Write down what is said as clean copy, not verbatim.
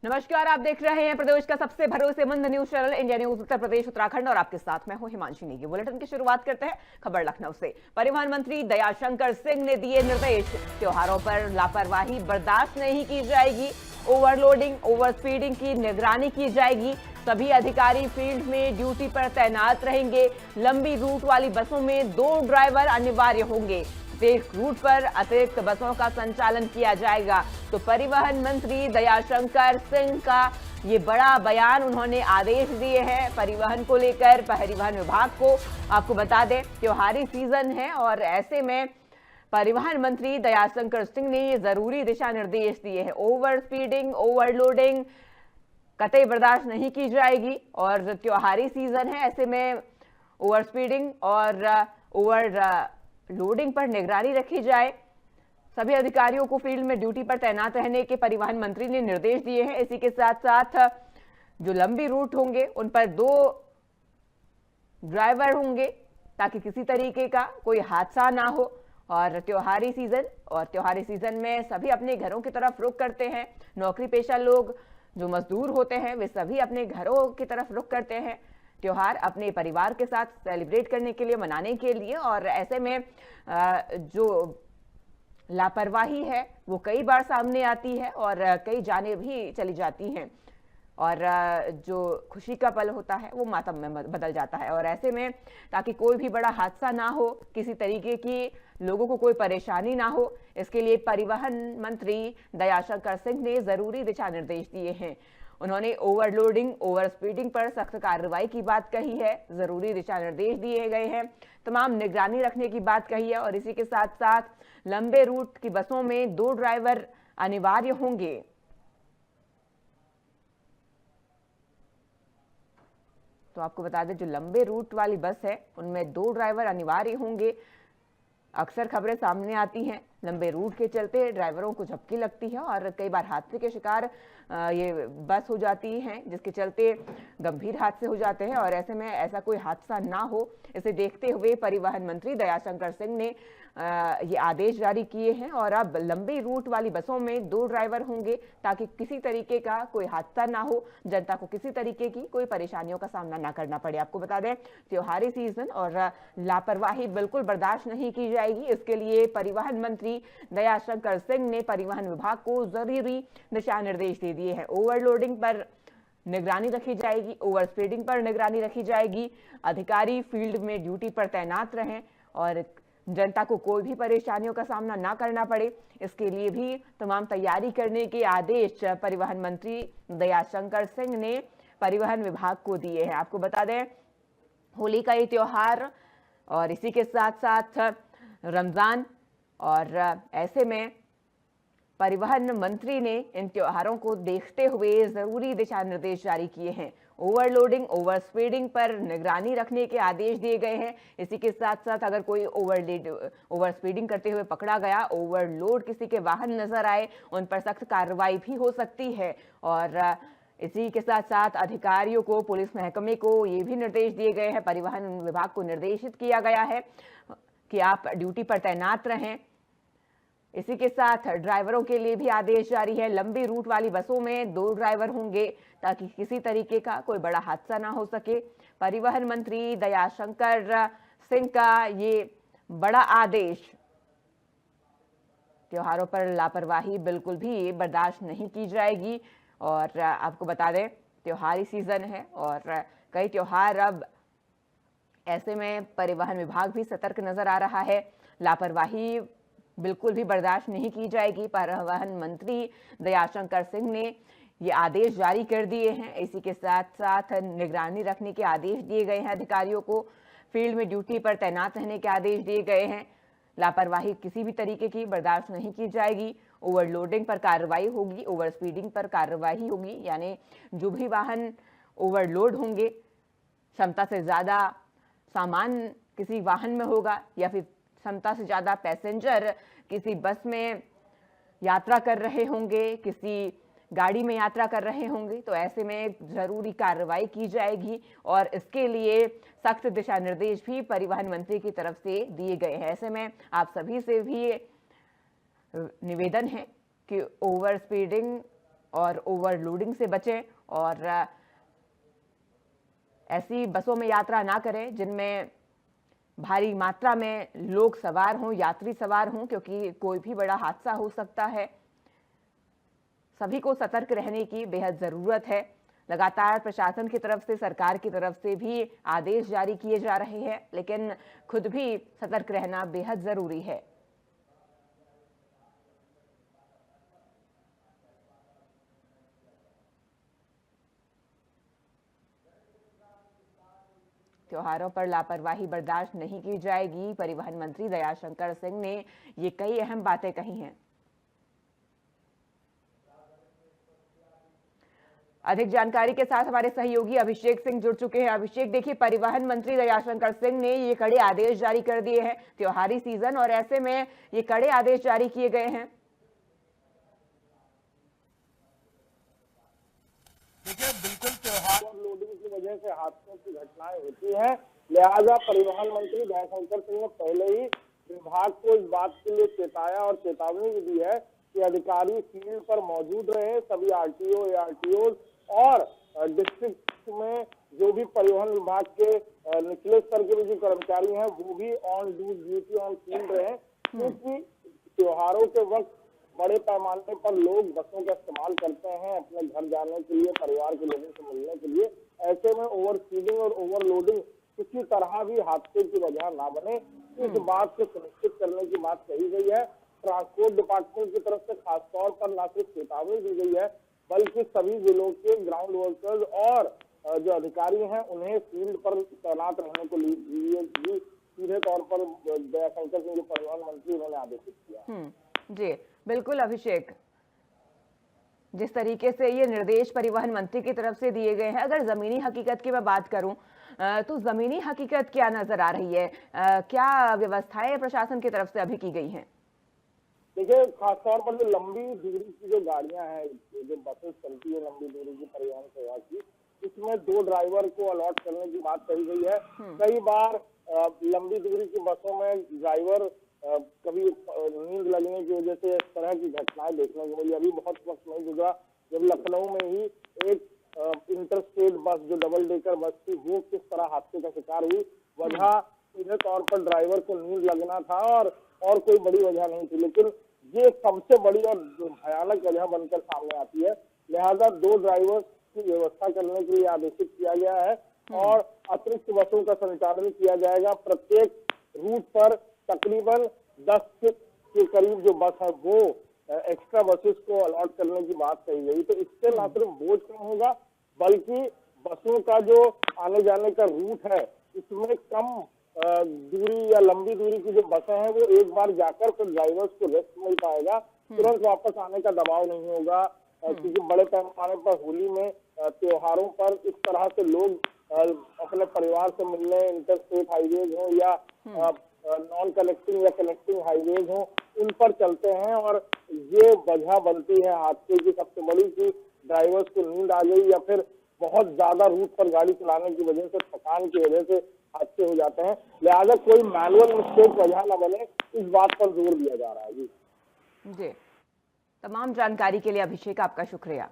नमस्कार, आप देख रहे हैं प्रदेश का सबसे भरोसेमंद news channel India news Uttar Pradesh Uttarakhand और आपके साथ मैं हूं हिमांशी नेगी। बुलेटिन की शुरुआत करते हैं खबर लखनऊ से। परिवहन मंत्री दयाशंकर सिंह ने दिए निर्देश, त्योहारों पर लापरवाही बर्दाश्त नहीं की जाएगी। ओवरलोडिंग, ओवर स्पीडिंग की निगरानी की जाएगी। सभी अधिकारी फील्ड में ड्यूटी पर तैनात रहेंगे। लंबी रूट वाली बसों में 2 ड्राइवर अनिवार्य होंगे। प्रत्येक रूट पर अतिरिक्त बसों का संचालन किया जाएगा। तो परिवहन मंत्री दयाशंकर सिंह का ये बड़ा बयान, उन्होंने आदेश दिए हैं परिवहन को लेकर, परिवहन विभाग को। आपको बता दें, त्योहारी सीजन है और ऐसे में परिवहन मंत्री दयाशंकर सिंह ने ये जरूरी दिशा निर्देश दिए हैं। ओवर स्पीडिंग, ओवरलोडिंग कतई बर्दाश्त नहीं की जाएगी और त्योहारी सीजन है, ऐसे में ओवर स्पीडिंग और ओवर लोडिंग पर निगरानी रखी जाए। सभी अधिकारियों को फील्ड में ड्यूटी पर तैनात रहने के परिवहन मंत्री ने निर्देश दिए हैं। इसी के साथ साथ जो लंबी रूट होंगे उन पर 2 ड्राइवर होंगे ताकि किसी तरीके का कोई हादसा ना हो। और त्योहारी सीजन में सभी अपने घरों की तरफ रुख करते हैं। नौकरी पेशा लोग जो मजदूर होते हैं वे सभी अपने घरों की तरफ रुख करते हैं, त्योहार अपने परिवार के साथ सेलिब्रेट करने के लिए, मनाने के लिए। और ऐसे में जो लापरवाही है वो कई बार सामने आती है और कई जानें भी चली जाती हैं और जो खुशी का पल होता है वो मातम में बदल जाता है। और ऐसे में ताकि कोई भी बड़ा हादसा ना हो, किसी तरीके की लोगों को कोई परेशानी ना हो, इसके लिए परिवहन मंत्री दयाशंकर सिंह ने जरूरी दिशा निर्देश दिए हैं। उन्होंने ओवरलोडिंग, ओवर स्पीडिंग पर सख्त कार्रवाई की बात कही है, जरूरी दिशा निर्देश दिए गए हैं, तमाम निगरानी रखने की बात कही है। और इसी के साथ साथ लंबे रूट की बसों में 2 ड्राइवर अनिवार्य होंगे। तो आपको बता दें, जो लंबे रूट वाली बस है उनमें 2 ड्राइवर अनिवार्य होंगे। अक्सर खबरें सामने आती हैं, लंबे रूट के चलते ड्राइवरों को झपकी लगती है और कई बार हादसे के शिकार ये बस हो जाती हैं, जिसके चलते गंभीर हादसे हो जाते हैं। और ऐसे में ऐसा कोई हादसा ना हो, इसे देखते हुए परिवहन मंत्री दयाशंकर सिंह ने ये आदेश जारी किए हैं। और अब लंबी रूट वाली बसों में 2 ड्राइवर होंगे ताकि किसी तरीके का कोई हादसा ना हो, जनता को किसी तरीके की कोई परेशानियों का सामना ना करना पड़े। आपको बता दें, त्योहारी सीजन और लापरवाही बिल्कुल बर्दाश्त नहीं की जाएगी। इसके लिए परिवहन मंत्री दयाशंकर सिंह ने परिवहन विभाग को जरूरी दिशा निर्देश दे दिए हैं। ओवरलोडिंग पर निगरानी रखी जाएगी, ओवर स्पीडिंग पर निगरानी रखी जाएगी। अधिकारी फील्ड में ड्यूटी पर तैनात रहें और जनता को कोई भी परेशानियों का सामना ना करना पड़े, इसके लिए भी तमाम तैयारी करने के आदेश परिवहन मंत्री दयाशंकर सिंह ने परिवहन विभाग को दिए हैं। आपको बता दें, होली का ये त्योहार और इसी के साथ साथ रमजान, और ऐसे में परिवहन मंत्री ने इन त्योहारों को देखते हुए जरूरी दिशा निर्देश जारी किए हैं। ओवरलोडिंग, ओवर स्पीडिंग पर निगरानी रखने के आदेश दिए गए हैं। इसी के साथ साथ अगर कोई ओवर स्पीडिंग करते हुए पकड़ा गया, ओवरलोड किसी के वाहन नजर आए, उन पर सख्त कार्रवाई भी हो सकती है। और इसी के साथ साथ अधिकारियों को, पुलिस महकमे को ये भी निर्देश दिए गए हैं, परिवहन विभाग को निर्देशित किया गया है कि आप ड्यूटी पर तैनात रहें। इसी के साथ ड्राइवरों के लिए भी आदेश जारी है। लंबी रूट वाली बसों में 2 ड्राइवर होंगे ताकि किसी तरीके का कोई बड़ा हादसा ना हो सके। परिवहन मंत्री दयाशंकर सिंह का ये बड़ा आदेश, त्योहारों पर लापरवाही बिल्कुल भी बर्दाश्त नहीं की जाएगी। और आपको बता दें, त्योहारी सीजन है और कई त्योहार, अब ऐसे में परिवहन विभाग भी सतर्क नजर आ रहा है। लापरवाही बिल्कुल भी बर्दाश्त नहीं की जाएगी। परिवहन मंत्री दयाशंकर सिंह ने ये आदेश जारी कर दिए हैं। इसी के साथ साथ निगरानी रखने के आदेश दिए गए हैं। अधिकारियों को फील्ड में ड्यूटी पर तैनात रहने के आदेश दिए गए हैं। लापरवाही किसी भी तरीके की बर्दाश्त नहीं की जाएगी। ओवरलोडिंग पर कार्रवाई होगी, ओवर स्पीडिंग पर कार्रवाई होगी, यानी जो भी वाहन ओवरलोड होंगे, क्षमता से ज्यादा सामान किसी वाहन में होगा या फिर क्षमता से ज्यादा पैसेंजर किसी बस में यात्रा कर रहे होंगे, किसी गाड़ी में यात्रा कर रहे होंगे, तो ऐसे में जरूरी कार्रवाई की जाएगी। और इसके लिए सख्त दिशा निर्देश भी परिवहन मंत्री की तरफ से दिए गए हैं। ऐसे में आप सभी से भी निवेदन है कि ओवर स्पीडिंग और ओवरलोडिंग से बचें और ऐसी बसों में यात्रा ना करें जिनमें भारी मात्रा में लोग सवार हों, यात्री सवार हों, क्योंकि कोई भी बड़ा हादसा हो सकता है। सभी को सतर्क रहने की बेहद जरूरत है। लगातार प्रशासन की तरफ से, सरकार की तरफ से भी आदेश जारी किए जा रहे हैं, लेकिन खुद भी सतर्क रहना बेहद जरूरी है। त्योहारों पर लापरवाही बर्दाश्त नहीं की जाएगी। परिवहन मंत्री दयाशंकर सिंह ने ये कई अहम बातें कही हैं। अधिक जानकारी के साथ हमारे सहयोगी अभिषेक सिंह जुड़ चुके हैं। अभिषेक, देखिए, परिवहन मंत्री दयाशंकर सिंह ने ये कड़े आदेश जारी कर दिए हैं, त्योहारी सीजन और ऐसे में ये कड़े आदेश जारी किए गए हैं। देखिए, बिल्कुल त्योहार और लोडिंग की वजह से हादसों की घटनाएं होती हैं, लिहाजा परिवहन मंत्री दयाशंकर सिंह ने पहले ही विभाग को इस बात के लिए चेताया और चेतावनी भी दी है कि अधिकारी फील्ड पर मौजूद रहे। सभी आरटीओ, एआरटीओ और डिस्ट्रिक्ट में जो भी परिवहन विभाग के निचले स्तर के जो कर्मचारी हैं वो भी ऑन ड्यूटी ऑन फील्ड रहे, क्योंकि त्योहारों के वक्त बड़े पैमाने पर लोग बसों का इस्तेमाल करते हैं अपने घर जाने के लिए, परिवार के लोगों से मिलने के लिए। ऐसे में ओवर स्पीडिंग और ओवरलोडिंग किसी तरह भी हादसे की वजह ना बने, इस बात को सुनिश्चित करने की बात कही गई है। ट्रांसपोर्ट डिपार्टमेंट की तरफ से खासतौर पर न सिर्फ चेतावनी दी गई है, बल्कि सभी जिलों के ग्राउंड वर्कर्स और जो अधिकारी हैं उन्हें फील्ड पर तैनात रहने को लिए सीधे तौर पर दयाशंकर सिंह जो परिवहन मंत्री उन्होंने आदेशित किया। जी बिल्कुल अभिषेक, जिस तरीके से ये निर्देश परिवहन मंत्री की तरफ से दिए गए हैं, अगर जमीनी हकीकत की मैं बात करूं तो जमीनी हकीकत क्या नजर आ रही है? क्या व्यवस्थाएं प्रशासन की तरफ से अभी की गई हैं? देखिए, खासतौर पर जो लंबी दूरी की जो गाड़ियां हैं, जो बसेस चलती है लंबी दूरी की परिवहन सेवा की, इसमें 2 ड्राइवर को अलॉट करने की बात कही गई है। कई बार लंबी दूरी की बसों में ड्राइवर कभी नींद लगने की वजह से इस तरह की घटनाएं देखने को मिली। अभी बहुत वक्त नहीं गुजरा जब लखनऊ में ही एक इंटरस्टेट बस जो डबल डेकर बस थी वो किस तरह हादसे का शिकार हुई। वजह सीधे तौर पर ड्राइवर को नींद लगना था और कोई बड़ी वजह नहीं थी, लेकिन ये सबसे बड़ी और भयानक वजह बनकर सामने आती है। लिहाजा 2 ड्राइवर्स की व्यवस्था करने के लिए आदेशित किया गया है और अतिरिक्त बसों का संचालन किया जाएगा। प्रत्येक रूट पर तकरीबन 10 के करीब जो बस है वो एक्स्ट्रा बसेस को अलॉट करने की बात कही गई। तो इससे न सिर्फ बोझ कम होगा, बल्कि बसों का जो आने जाने का रूट है इसमें कम दूरी या लंबी दूरी की जो बसें हैं वो एक बार जाकर फिर ड्राइवर्स को रेस्ट मिल पाएगा, तुरंत वापस आने का दबाव नहीं होगा। क्योंकि बड़े पैमाने पर होली में त्योहारों पर इस तरह से लोग अपने परिवार से मिलने इंटरस्टेट हाईवेज हो या नॉन कनेक्टिंग या कनेक्टिंग हाईवेज हो उन पर चलते हैं, और ये वजह बनती है हादसे की सबसे बड़ी कि ड्राइवर्स को नींद आ गई या फिर बहुत ज्यादा रूट पर गाड़ी चलाने की वजह से, थकान की वजह से हादसे हो जाते हैं। लिहाजा कोई मैनुअल मिस्टेक वजह न बने, इस बात पर जोर दिया जा रहा है। जी तमाम जानकारी के लिए अभिषेक आपका शुक्रिया।